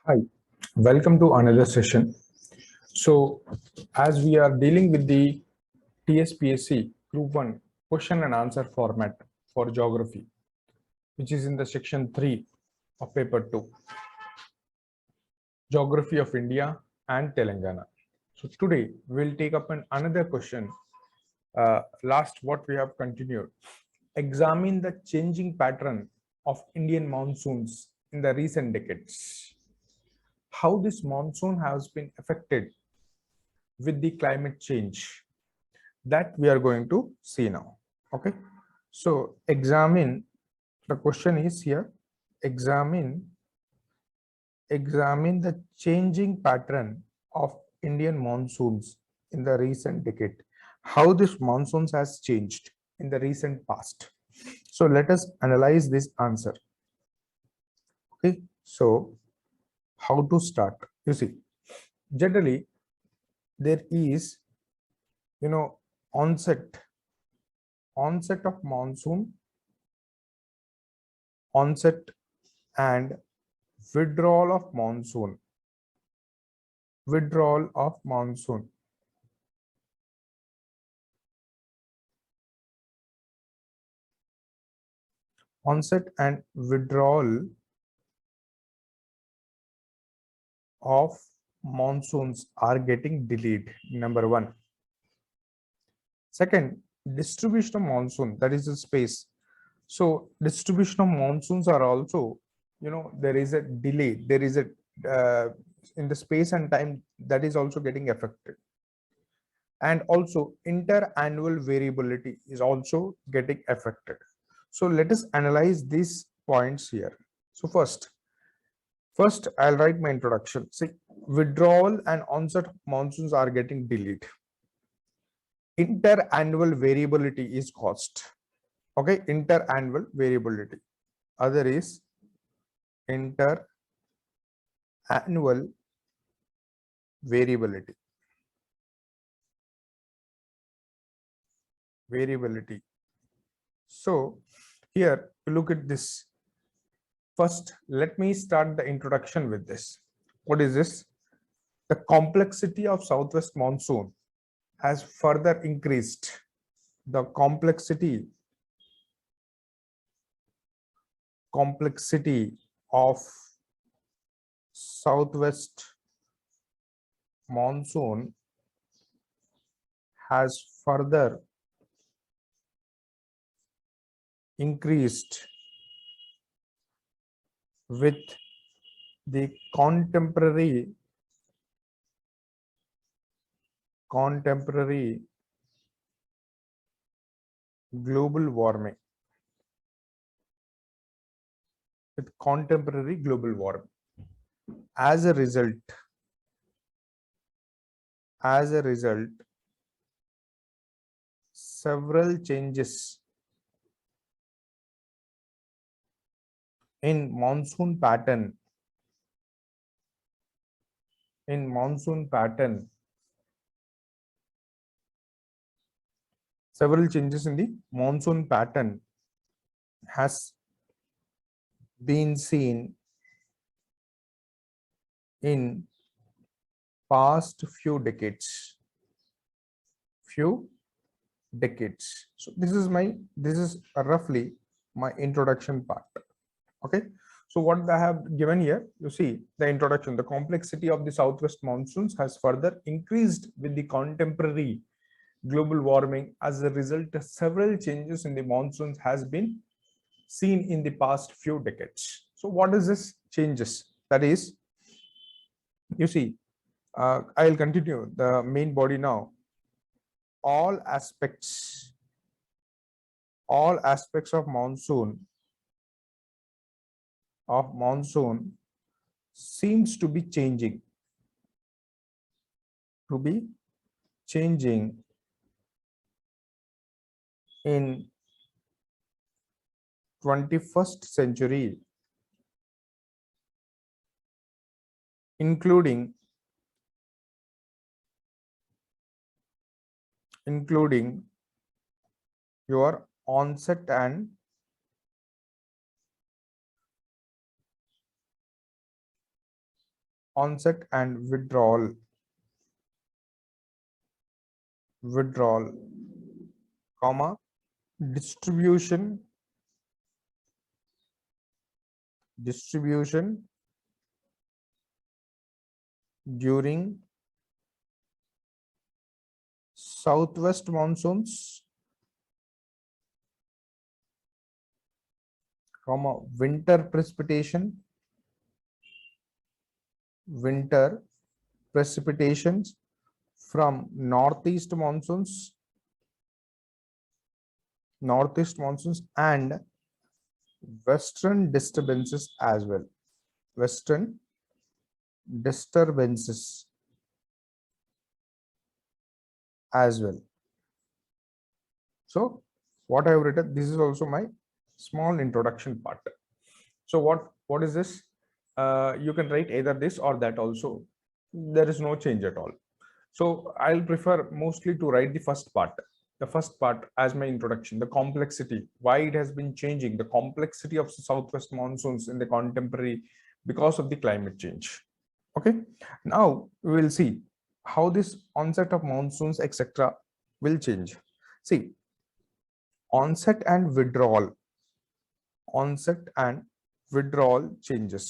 Hi, welcome to another session. So, as we are dealing with the TSPSC Group 1 question and answer format for geography, which is in the section 3 of paper 2, Geography of India and Telangana. So, today we'll take up another question. Last, what we have continued. Examine the changing pattern of Indian monsoons in the recent decades. How this monsoon has been affected with the climate change, that we are going to see now. Okay, so the question is here, examine the changing pattern of Indian monsoons in the recent decade, how this monsoons has changed in the recent past. So let us analyze this answer. Okay, so how to start? You see, generally there is, onset of monsoon, onset and withdrawal of monsoon, withdrawal of monsoon. Onset and withdrawal of monsoons are getting delayed, number one. Second, distribution of monsoon, that is the space. So distribution of monsoons are also, there is a delay, there is a in the space and time, that is also getting affected. And also inter-annual variability is also getting affected. So let us analyze these points here. So first I'll write my introduction. See, withdrawal and onset of monsoons are getting delayed. Inter-annual variability is caused. Okay, inter-annual variability. Other is inter-annual variability. So here, look at this. First, let me start the introduction with this. What is this? The complexity of southwest monsoon has further increased. The complexity of southwest monsoon has further increased with the contemporary global warming. As a result, several changes in monsoon pattern several changes in the monsoon pattern has been seen in past few decades. So this is roughly my introduction part. Okay, so what I have given here, you see the introduction. The complexity of the southwest monsoons has further increased with the contemporary global warming. As a result, several changes in the monsoons has been seen in the past few decades. So what is this changes? That is, you see, I'll continue the main body now. All aspects of monsoon seems to be changing in 21st century, including your onset and onset and withdrawal, comma, distribution during southwest monsoons, comma, winter precipitations from northeast monsoons and western disturbances as well. Western disturbances as well. So what I have written, this is also my small introduction part. So what is this? You can write either this or that also. There is no change at all. So I'll prefer mostly to write the first part as my introduction, the complexity, why it has been changing, the complexity of the southwest monsoons in the contemporary because of the climate change. Okay, now we will see how this onset of monsoons etc will change. See, onset and withdrawal changes.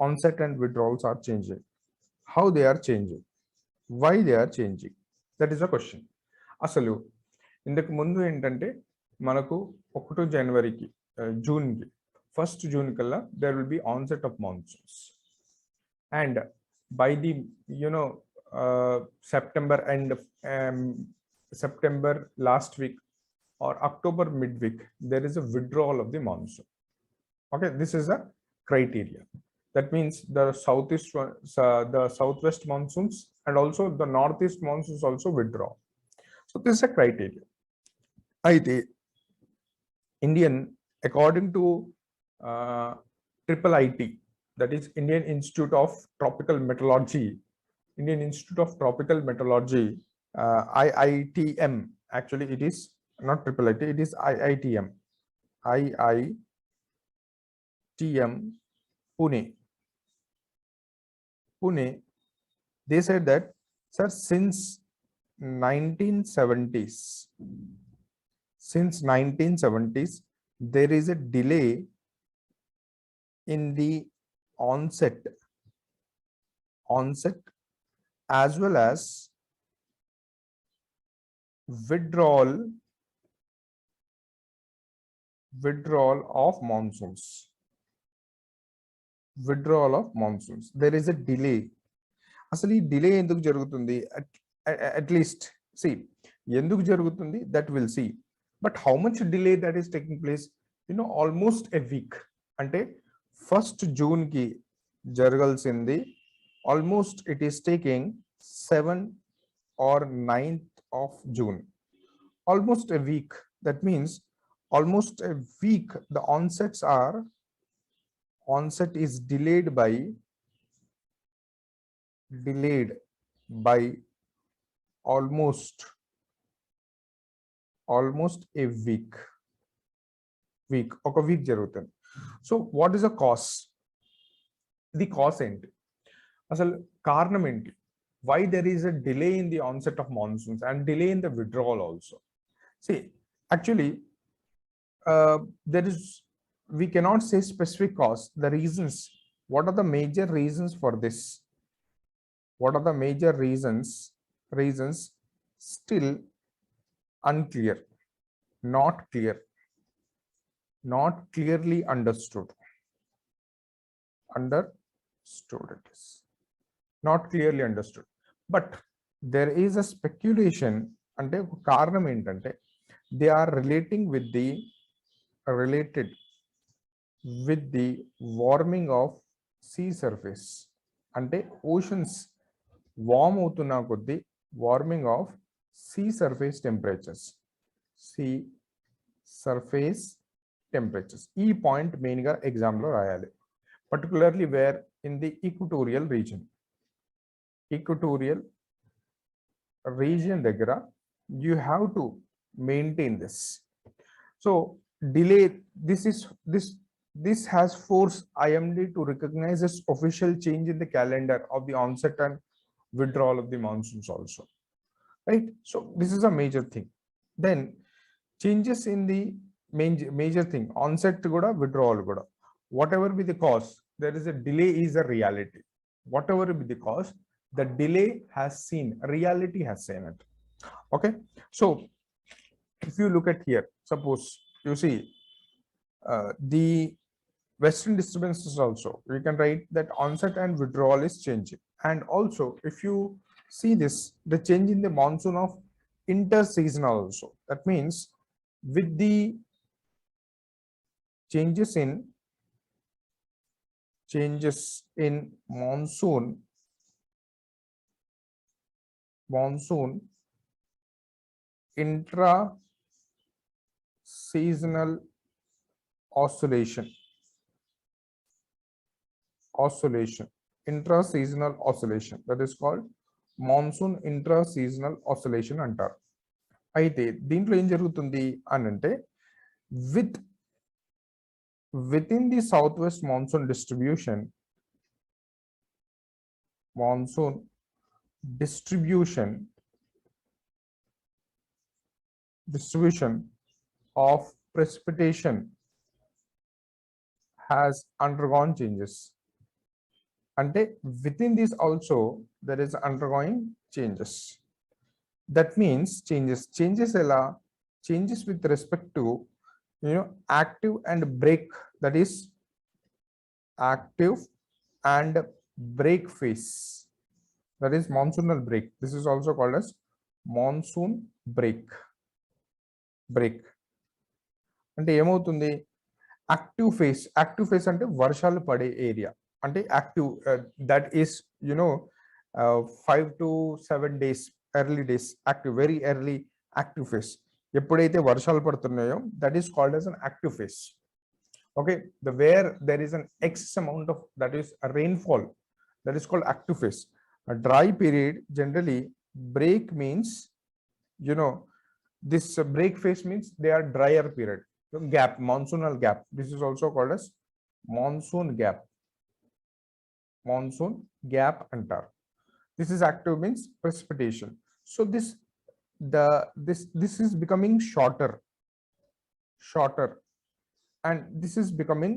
Onset and withdrawals are changing. How they are changing, why they are changing, that is a question. అసలు ఇంతకు ముందు ఏంటంటే మనకు 1 జనవరికి జూన్కి 1st June కల్లా there will be onset of monsoons, and by the September end, September last week or October midweek, there is a withdrawal of the monsoon. Okay, this is a criteria. That means the southwest monsoons and also the northeast monsoons also withdraw. So this is a criteria. Aithe Indian, according to IIIT, that is Indian Institute of Tropical Meteorology, IITM, actually it is not IIIT, it is IITM, Pune, they said that, sir, since 1970s, there is a delay in the onset as well as withdrawal of monsoons. There is a delay. అసలు ఈ delay ఎందుకు జరుగుతుంది? At least see ఎందుకు జరుగుతుంది, that will see, but how much delay that is taking place, almost a week. అంటే 1st June కి జరగాల్సింది almost it is taking 7th or 9th of June, almost a week. That means almost a week the onset is delayed by almost a week ఒక week జరుగుతుంది. So what is the cause? ఇది cos ఏంటి, అసలు కారణం ఏంటి? why there is a delay in the onset of monsoons and delay in the withdrawal also? See, actually we cannot say specific cause. The reasons, what are the major reasons for this? What are the major reasons still unclear, not clearly understood. It is not clearly understood, but there is a speculation, ante karanam entante they are related with the warming of sea surface. ante oceans warm అవుతున్నా కొద్దీ warming of sea surface temperatures. ఈ point main గా exam లో రాయాలి, particularly where in the equatorial region దగ్గర you have to maintain this. So delay, this has forced IMD to recognize its official change in the calendar of the onset and withdrawal of the monsoons also, right? So this is a major thing. Then changes in the major thing, onset kuda, withdrawal kuda. Whatever be the cause, there is a delay is a reality. Whatever be the cause, the delay has seen, reality has seen it. Okay. So if you look at here, suppose you see the western disturbances also, we can write that onset and withdrawal is changing. And also if you see this, the change in the monsoon of interseasonal also, that means with the changes in monsoon intra seasonal oscillation intra-seasonal oscillation, that is called monsoon intra-seasonal oscillation అంటారు. అయితే దీంట్లో ఏం జరుగుతుంది అని అంటే within the southwest monsoon distribution of precipitation has undergone changes. And within this also there is undergoing changes. That means changes with respect to active and break, that is active and break phase, that is monsoonal break. This is also called as monsoon break. అంటే ఏమవుతుంది, active face అంటే వర్షాలు పడే area, అంటే active that is 5 to 7 days early days active, very early active phase. ఎప్పుడైతే వర్షాలు పడుతున్నాయో that is called as an active phase. Okay, where there is an excess amount of, that is a rainfall, that is called active phase. A dry period, generally break means this break phase means they are drier period. Gap, monsoonal gap, this is also called as monsoon gap antar. This is active means precipitation. So this is becoming shorter and this is becoming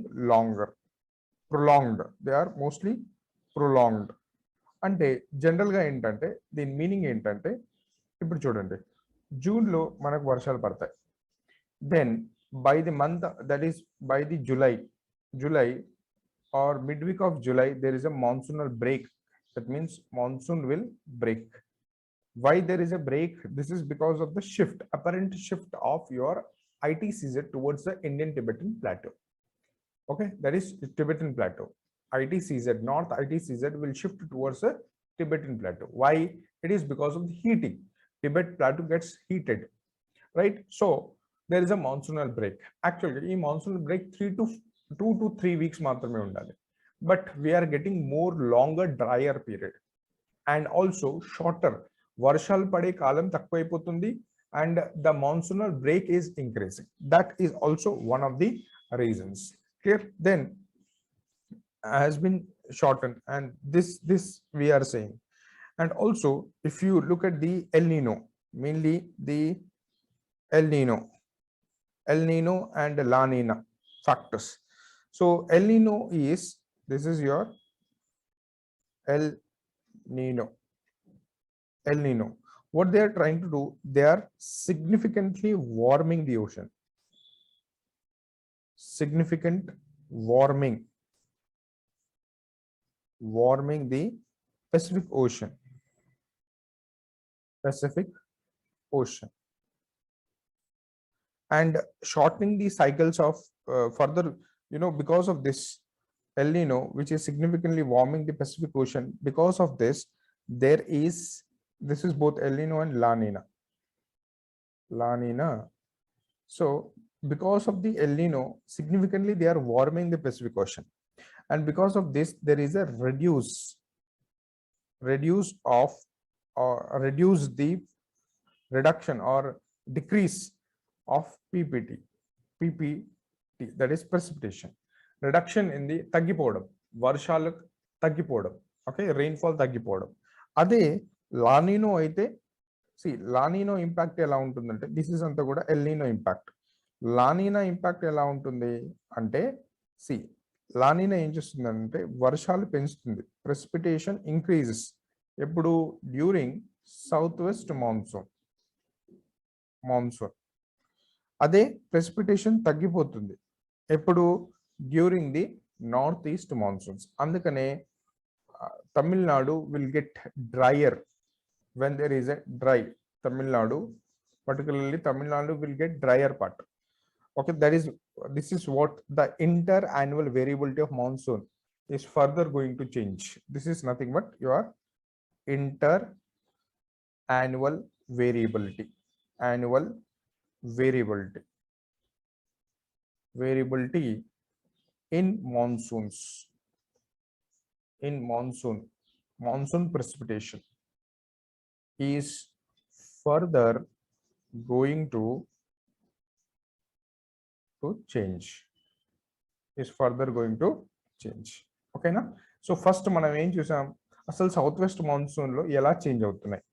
prolonged. They are mostly prolonged. అంటే general గా ఏంటంటే దీని meaning ఏంటంటే, ఇప్పుడు చూడండి June లో మనకు వర్షాలు పడతాయి, then by the month, that is by the July or midweek of July, there is a monsoonal break. That means monsoon will break. Why there is a break? This is because of the apparent shift of your ITCZ towards the Indian Tibetan plateau. Okay, that is Tibetan plateau. ITCZ, North ITCZ will shift towards the Tibetan plateau. Why? It is because of the heating. Tibet plateau gets heated, right? So there is a monsoonal break. Actually, in monsoonal break 2 to 3 weeks maatrame undali, but we are getting more longer drier period and also shorter. Varshal pade kalam takkuvaipotundi and the monsoonal break is increasing. That is also one of the reasons. Clear? Then has been shortened, and this we are saying. And also if you look at the El Nino, mainly the El Nino and La Nina factors. So El Nino is, this is your El Nino. What they are trying to do, they are significantly warming the ocean. Significant warming the Pacific Ocean. And shortening the cycles of further, because of this El Nino, which is significantly warming the Pacific Ocean, because of this this is both El Nino and La Nina. So because of the El Nino, significantly they are warming the Pacific Ocean, and because of this there is a reduce the reduction or decrease of ppt, that is precipitation, reduction in the తగ్గిపోవడం, వర్షాలు తగ్గిపోవడం, okay, rainfall తగ్గిపోవడం. అదే La Nina అయితే La Nina impact ఎలా ఉంటుందంటే, this is అంతా కూడా ఎల్నినో ఇంపాక్ట్. లానినా ఇంపాక్ట్ ఎలా ఉంటుంది అంటే, లానినా ఏం చేస్తుందంటే వర్షాలు పెంచుతుంది, ప్రెసిపిటేషన్ ఇంక్రీజెస్ ఎప్పుడు, డ్యూరింగ్ సౌత్ వెస్ట్ మాన్సూన్. అదే ప్రెసిపిటేషన్ తగ్గిపోతుంది ఎప్పుడు, during the north east monsoons. అందుకనే Tamil Nadu will get drier when there is a dry Tamil Nadu, particularly Tamil Nadu will get drier part. Okay, this is what the inter-annual variability of monsoon is further going to change. This is nothing but your inter-annual variability, variability in monsoons, monsoon precipitation is further going to change, ఓకేనా. So first మనం ఏం చూసాం, అసలు south west monsoon లో ఎలా change అవుతున్నాయి,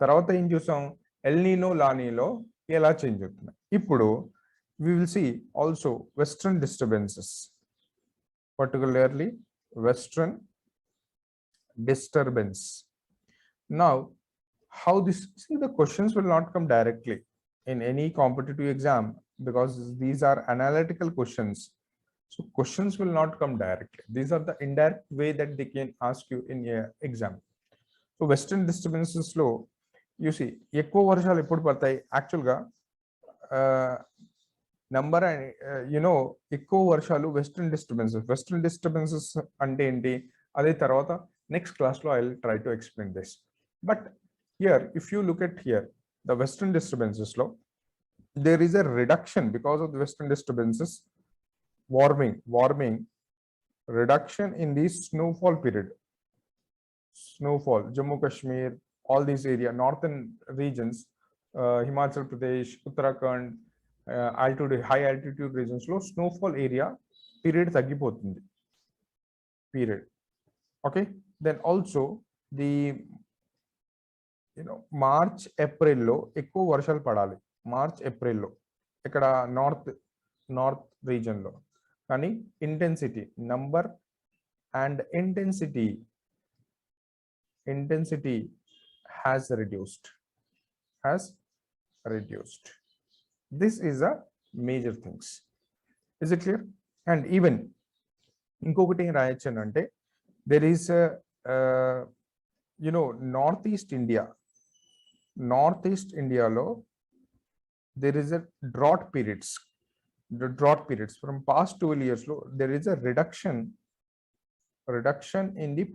తర్వాత ఏం చూసాం, ఎల్నినో లానిలో ఎలా చేంజ్ అవుతున్నాయి. ఇప్పుడు we will see also western disturbances, particularly western disturbance. Now how this, the questions will not come directly in any competitive exam because these are analytical questions. So questions will not come directly. These are the indirect way that they can ask you in a exam. So western disturbances lo you see ఎక్కువ వర్షాలు ఎప్పుడు పడతాయి యాక్చువల్గా, number ఎక్కువ వర్షాలు western disturbances అంటే ఏంటి, అదే తర్వాత నెక్స్ట్ క్లాస్లో I will try to explain this. But here if you look at here the western disturbances law, there is a reduction because of the western disturbances, warming reduction in the snowfall period, Jammu Kashmir, all these area, northern regions, Himachal Pradesh, Uttarakhand, high altitude regions lo snowfall area period తగ్గిపోతుంది period. Okay, then also the March ఏప్రిల్లో ఎక్కువ వర్షాలు పడాలి, March ఏప్రిల్లో ఇక్కడ north రీజన్లో. కానీ intensity number and intensity has reduced. This is a major things. Is it clear? And even ఇంకొకటి ఏం రాయొచ్చు అంటే, there is a northeast India lo there is a drought periods from past 12 years lo there is a reduction in the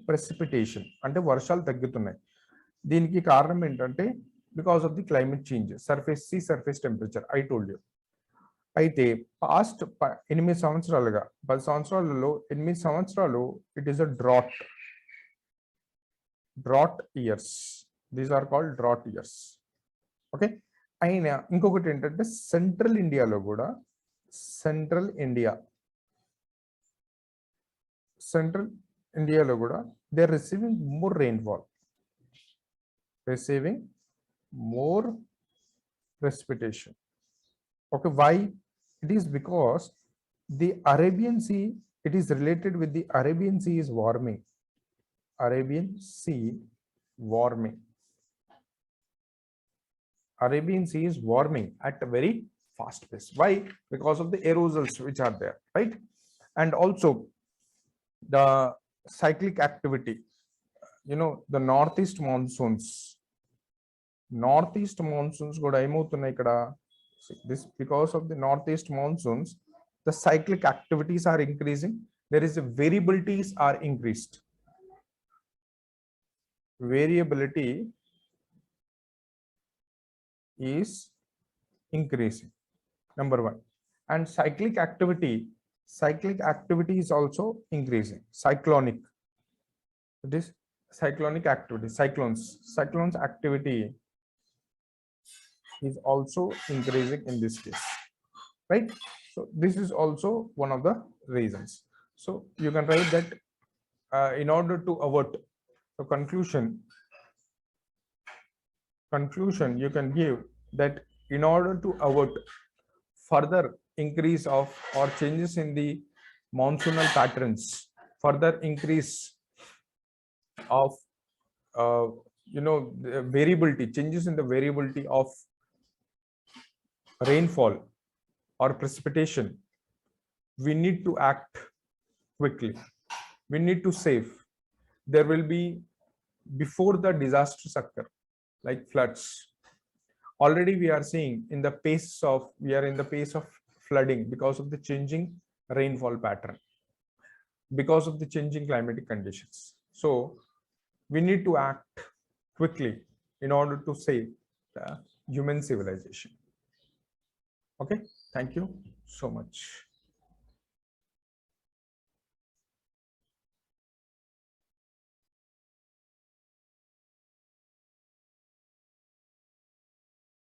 precipitation అంటే వర్షాలు తగ్గుతున్నాయి. దీనికి కారణం ఏంటంటే because of the climate change, surface temperature I told you. అయితే past 8 సంవత్సరాలుగా 10 సంవత్సరాలలో 8 సంవత్సరాలు it is a drought years. These are called drought years. Okay, అయినా ఇంకొకటి ఏంటంటే సెంట్రల్ ఇండియాలో కూడా they are receiving more precipitation. Okay, why? It is because the Arabian Sea, it is related with the Arabian Sea is warming. Arabian Sea is warming at a very fast pace. Why? Because of the aerosols which are there, right? And also the cyclic activity, the northeast monsoons కూడా ఏమవుతున్నాయి ఇక్కడ, this because of the northeast monsoons the cyclic activities are increasing, there is a variabilities are increased. Variability is increasing, number one. And cyclic activity is also increasing. Cyclonic, it is cyclonic activity, cyclones activity is also increasing in this case, right? So this is also one of the reasons. So you can write that in order to avert the conclusion you can give that in order to avert further increase of or changes in the monsoonal patterns, further increase of the variability, changes in the variability of rainfall or precipitation, we need to act quickly. We need to save. There will be, before the disasters occur, like floods. Already we are seeing we are in the pace of flooding because of the changing rainfall pattern, because of the changing climatic conditions. So we need to act quickly in order to save the human civilization. Okay, thank you so much.